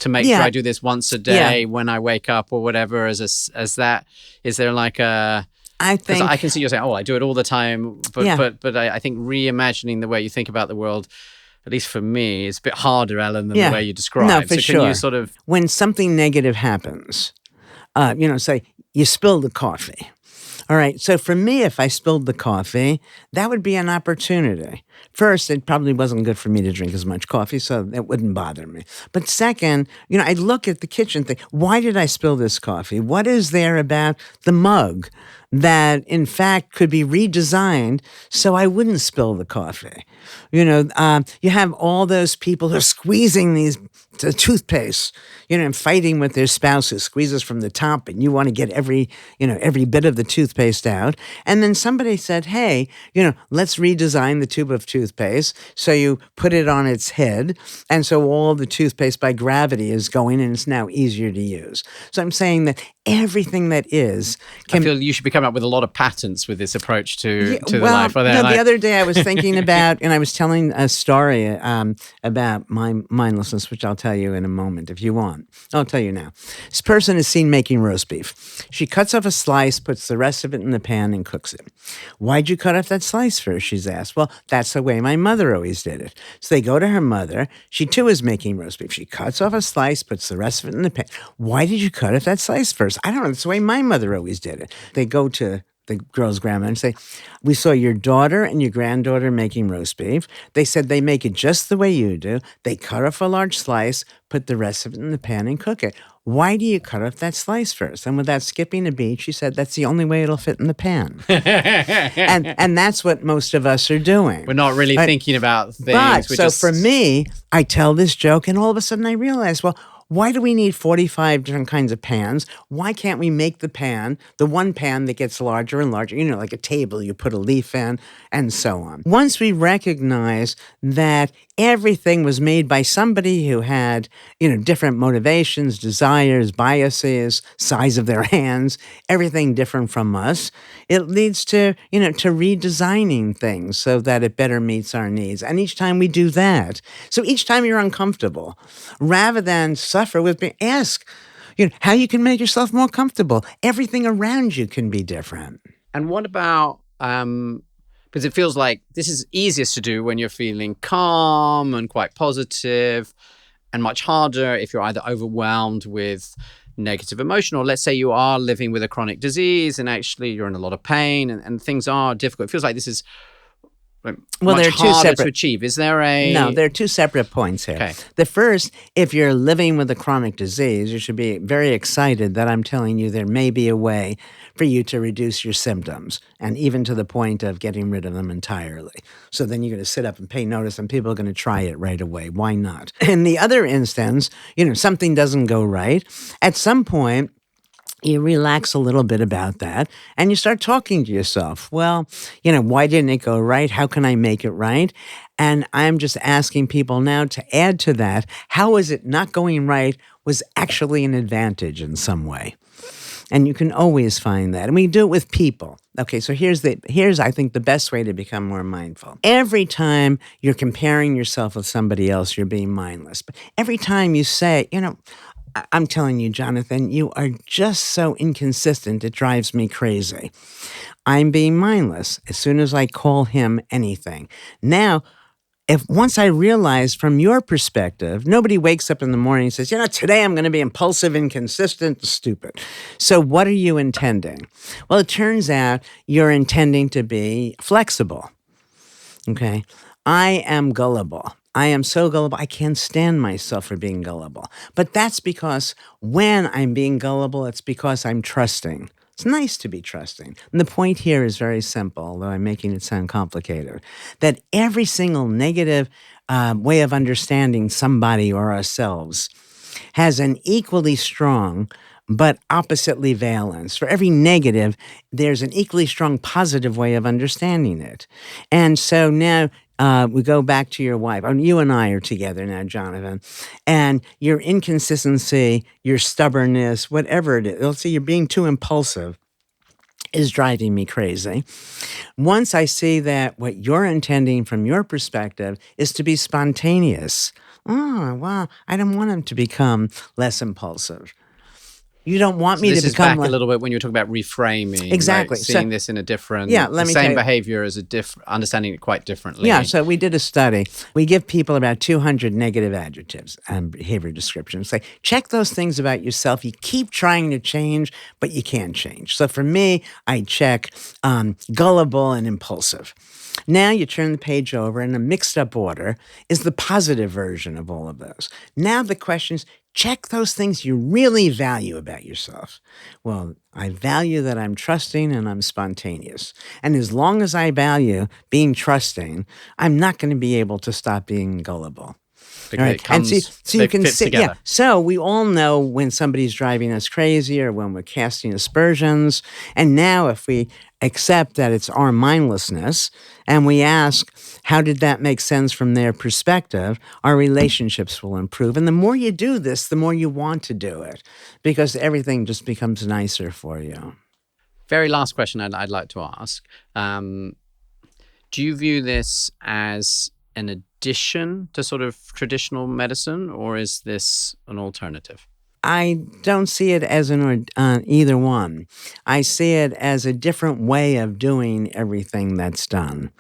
make sure I do this once a day when I wake up or whatever as that? Is there like a... I think... I can see you saying, I do it all the time. But I think reimagining the way you think about the world, at least for me, is a bit harder, Ellen, than the way you describe. No, for sure. Can you sort of... When something negative happens, say you spilled the coffee. All right. So for me, if I spilled the coffee, that would be an opportunity. First, it probably wasn't good for me to drink as much coffee, so it wouldn't bother me. But second, I'd look at the kitchen thing. Why did I spill this coffee? What is there about the mug that, in fact, could be redesigned so I wouldn't spill the coffee? You have all those people who are squeezing these toothpaste, and fighting with their spouse who squeezes from the top, and you want to get every bit of the toothpaste out. And then somebody said, hey, let's redesign the tube of toothpaste. So you put it on its head. And so all the toothpaste by gravity is going, and it's now easier to use. So I'm saying that everything that is... I feel you should be coming up with a lot of patents with this approach to the life. The other day I was thinking about, and I was telling a story about my mindlessness, which I'll tell you in a moment if you want. I'll tell you now. This person is seen making roast beef. She cuts off a slice, puts the rest of it in the pan, and cooks it. Why'd you cut off that slice first? She's asked. Well, that's the way my mother always did it. So they go to her mother. She too is making roast beef. She cuts off a slice, puts the rest of it in the pan. Why did you cut off that slice first? I don't know. That's the way my mother always did it. They go to the girl's grandma and say, we saw your daughter and your granddaughter making roast beef. They said they make it just the way you do. They cut off a large slice, put the rest of it in the pan and cook it. Why do you cut off that slice first? And without skipping a beat, she said, that's the only way it'll fit in the pan. and that's what most of us are doing. We're not really thinking about things. For me, I tell this joke and all of a sudden I realize, well, why do we need 45 different kinds of pans? Why can't we make the one pan that gets larger and larger, like a table you put a leaf in and so on. Once we recognize that everything was made by somebody who had, different motivations, desires, biases, size of their hands, everything different from us, it leads to, to redesigning things so that it better meets our needs. And each time we do that, so each time you're uncomfortable, rather than suffer with me, ask, how you can make yourself more comfortable. Everything around you can be different. And what about, because it feels like this is easiest to do when you're feeling calm and quite positive, and much harder if you're either overwhelmed with negative emotion, or let's say you are living with a chronic disease and actually you're in a lot of pain and things are difficult. It feels like this is Well, much there are two harder to separate. achieve. Is there a... No, there are two separate points here. Okay. The first, if you're living with a chronic disease, you should be very excited that I'm telling you there may be a way for you to reduce your symptoms, and even to the point of getting rid of them entirely. So then you're going to sit up and pay notice, and people are going to try it right away. Why not? In the other instance, something doesn't go right. At some point, you relax a little bit about that and you start talking to yourself. Well, why didn't it go right? How can I make it right? And I'm just asking people now to add to that, how is it not going right was actually an advantage in some way? And you can always find that. And we do it with people. Okay, so here's I think the best way to become more mindful. Every time you're comparing yourself with somebody else, you're being mindless. But every time you say, I'm telling you, Jonathan, you are just so inconsistent, it drives me crazy. I'm being mindless as soon as I call him anything. Now, once I realize from your perspective, nobody wakes up in the morning and says, today I'm going to be impulsive, inconsistent, stupid. So what are you intending? Well, it turns out you're intending to be flexible. Okay? I am gullible. I am so gullible, I can't stand myself for being gullible. But that's because when I'm being gullible, it's because I'm trusting. It's nice to be trusting. And the point here is very simple, although I'm making it sound complicated, that every single negative way of understanding somebody or ourselves has an equally strong but oppositely valence. For every negative, there's an equally strong positive way of understanding it. And so now we go back to your wife. You and I are together now, Jonathan. And your inconsistency, your stubbornness, whatever it is, let's say you're being too impulsive, is driving me crazy. Once I see that what you're intending from your perspective is to be spontaneous, wow, I don't want him to become less impulsive. You don't want me to This is become back a little bit when you were talking about reframing. Exactly. Seeing this in a different, let me same tell you. behavior as understanding it quite differently. Yeah, so we did a study. We give people about 200 negative adjectives and behavior descriptions. Say, check those things about yourself. You keep trying to change, but you can't change. So for me, I check gullible and impulsive. Now you turn the page over, and a mixed up order is the positive version of all of those. Now the question is, check those things you really value about yourself. Well, I value that I'm trusting and I'm spontaneous. And as long as I value being trusting, I'm not going to be able to stop being gullible. Because right. it comes, and so you can fits see, together. So we all know when somebody's driving us crazy or when we're casting aspersions. And now if we accept that it's our mindlessness and we ask, how did that make sense from their perspective, our relationships will improve. And the more you do this, the more you want to do it because everything just becomes nicer for you. Very last question I'd like to ask. Do you view this as an addition to sort of traditional medicine, or is this an alternative? I don't see it as either one. I see it as a different way of doing everything that's done.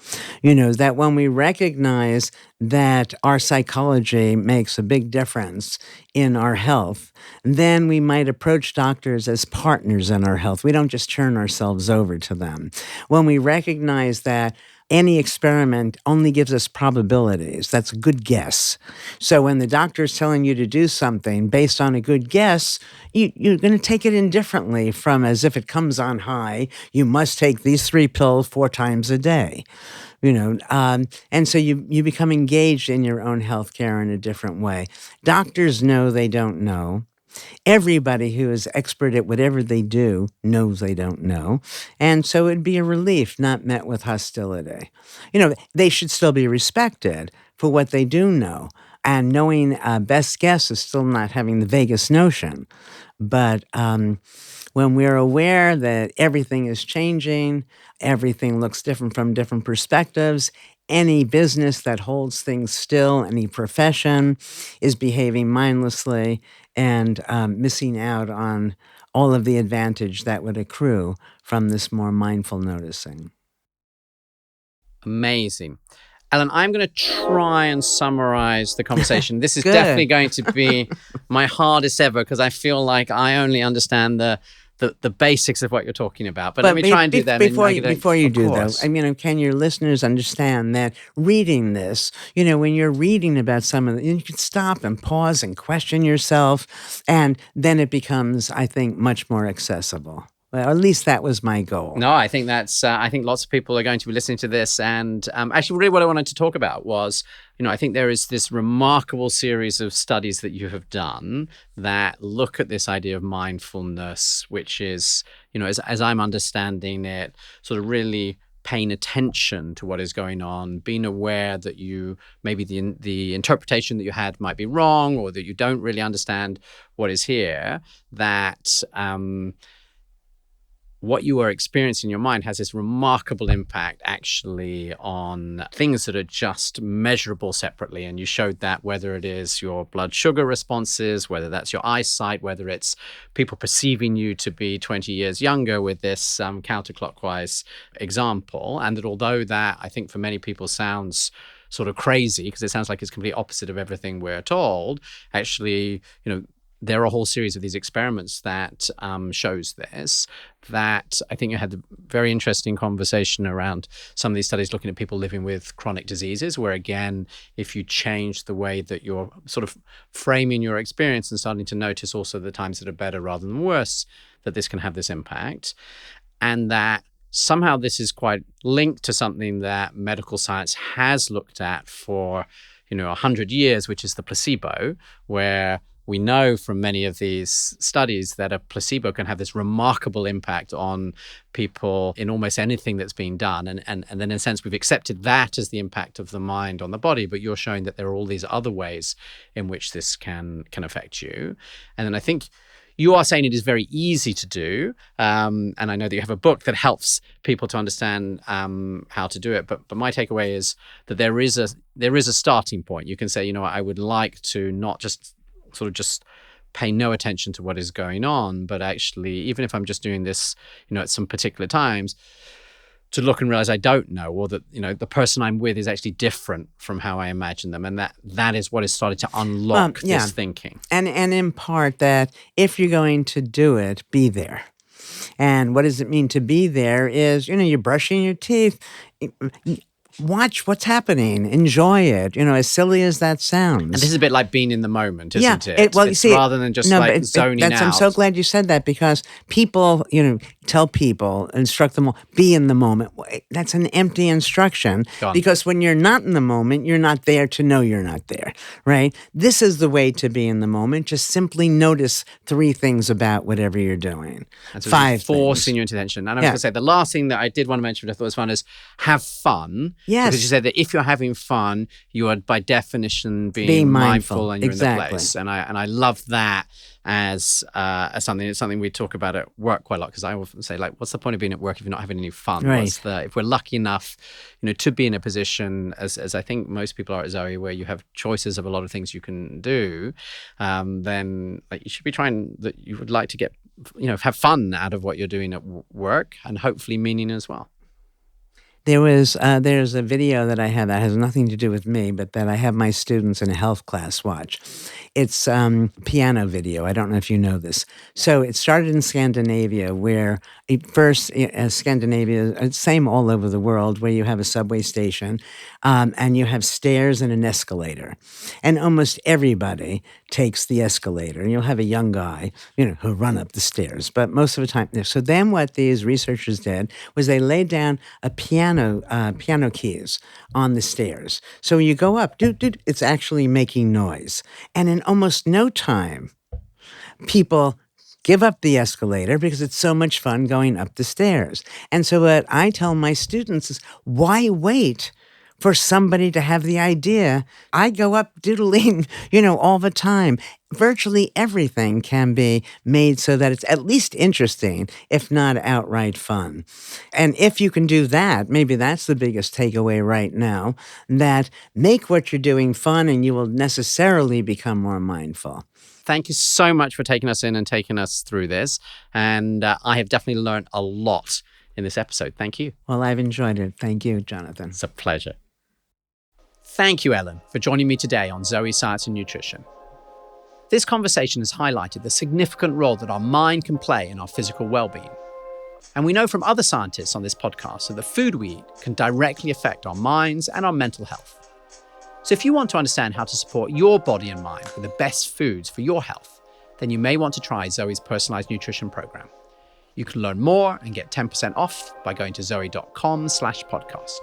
That when we recognize that our psychology makes a big difference in our health, then we might approach doctors as partners in our health. We don't just turn ourselves over to them. When we recognize that any experiment only gives us probabilities. That's a good guess. So when the doctor is telling you to do something based on a good guess, you're going to take it indifferently from as if it comes on high. You must take these 3 pills 4 times a day. And so you become engaged in your own healthcare in a different way. Doctors know they don't know. Everybody who is expert at whatever they do knows they don't know. And so it'd be a relief, not met with hostility. They should still be respected for what they do know. And knowing best guess is still not having the vaguest notion. But when we're aware that everything is changing, everything looks different from different perspectives, any business that holds things still, any profession is behaving mindlessly and missing out on all of the advantage that would accrue from this more mindful noticing. Amazing. Ellen, I'm going to try and summarize the conversation. This is Good. definitely going to be my hardest ever because I feel like I only understand the basics of what you're talking about. But let me try and do that. Before you do, though, I mean, can your listeners understand that reading this, when you're reading about some of you can stop and pause and question yourself, and then it becomes, I think, much more accessible. Well, at least that was my goal. No, I think that's. I think lots of people are going to be listening to this, and actually, really, what I wanted to talk about was, I think there is this remarkable series of studies that you have done that look at this idea of mindfulness, which is, as I'm understanding it, sort of really paying attention to what is going on, being aware that you maybe the interpretation that you had might be wrong, or that you don't really understand what is here. That what you are experiencing in your mind has this remarkable impact actually on things that are just measurable separately. And you showed that whether it is your blood sugar responses, whether that's your eyesight, whether it's people perceiving you to be 20 years younger with this counterclockwise example. And that although that I think for many people sounds sort of crazy because it sounds like it's complete opposite of everything we're told, actually, there are a whole series of these experiments that shows this, that I think you had a very interesting conversation around some of these studies looking at people living with chronic diseases, where again, if you change the way that you're sort of framing your experience and starting to notice also the times that are better rather than worse, that this can have this impact. And that somehow this is quite linked to something that medical science has looked at for, 100 years, which is the placebo, where we know from many of these studies that a placebo can have this remarkable impact on people in almost anything that's being done. And then in a sense, we've accepted that as the impact of the mind on the body, but you're showing that there are all these other ways in which this can affect you. And then I think you are saying it is very easy to do. And I know that you have a book that helps people to understand how to do it. But my takeaway is that there is a starting point. You can say, I would like to not just pay no attention to what is going on, but actually, even if I'm just doing this, at some particular times, to look and realize I don't know, or that, the person I'm with is actually different from how I imagine them. And that is what has started to unlock this thinking. And in part that if you're going to do it, be there. And what does it mean to be there is, you're brushing your teeth. Watch what's happening. Enjoy it. As silly as that sounds. And this is a bit like being in the moment, isn't it? It's rather than just zoning out. I'm so glad you said that because people, tell people, instruct them all, be in the moment. That's an empty instruction because when you're not in the moment, you're not there to know you're not there, right? This is the way to be in the moment. Just simply notice 3 things about whatever you're doing. And so 5 forcing your attention. And I was going to say, the last thing that I did want to mention, which I thought was fun, is have fun. Yes. Because you said that if you're having fun, you are by definition being mindful and you're in the place. And I love that as something. It's something we talk about at work quite a lot because I often say, what's the point of being at work if you're not having any fun? Right. If we're lucky enough, to be in a position, as I think most people are at Zoe, where you have choices of a lot of things you can do, then you should be trying that you would like to get, have fun out of what you're doing at work and hopefully meaning as well. There's a video that I have that has nothing to do with me, but that I have my students in a health class watch. It's piano video. I don't know if you know this. So it started in Scandinavia, where Scandinavia, same all over the world, where you have a subway station and you have stairs and an escalator. And almost everybody takes the escalator. And you'll have a young guy, who'll run up the stairs. But most of the time, so then what these researchers did was they laid down a piano keys on the stairs. So when you go up, it's actually making noise. And in almost no time, people give up the escalator because it's so much fun going up the stairs. And so what I tell my students is, why wait for somebody to have the idea? I go up doodling, all the time. Virtually everything can be made so that it's at least interesting, if not outright fun. And if you can do that, maybe that's the biggest takeaway right now, that make what you're doing fun and you will necessarily become more mindful. Thank you so much for taking us in and taking us through this. And I have definitely learned a lot in this episode. Thank you. Well, I've enjoyed it. Thank you, Jonathan. It's a pleasure. Thank you, Ellen, for joining me today on Zoe Science and Nutrition. This conversation has highlighted the significant role that our mind can play in our physical well-being. And we know from other scientists on this podcast that the food we eat can directly affect our minds and our mental health. So if you want to understand how to support your body and mind with the best foods for your health, then you may want to try Zoe's personalized nutrition program. You can learn more and get 10% off by going to zoe.com/podcast.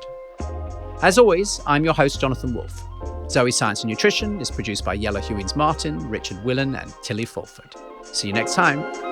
As always, I'm your host, Jonathan Wolfe. Zoe Science and Nutrition is produced by Yella Hewins Martin, Richard Willen, and Tilly Fulford. See you next time.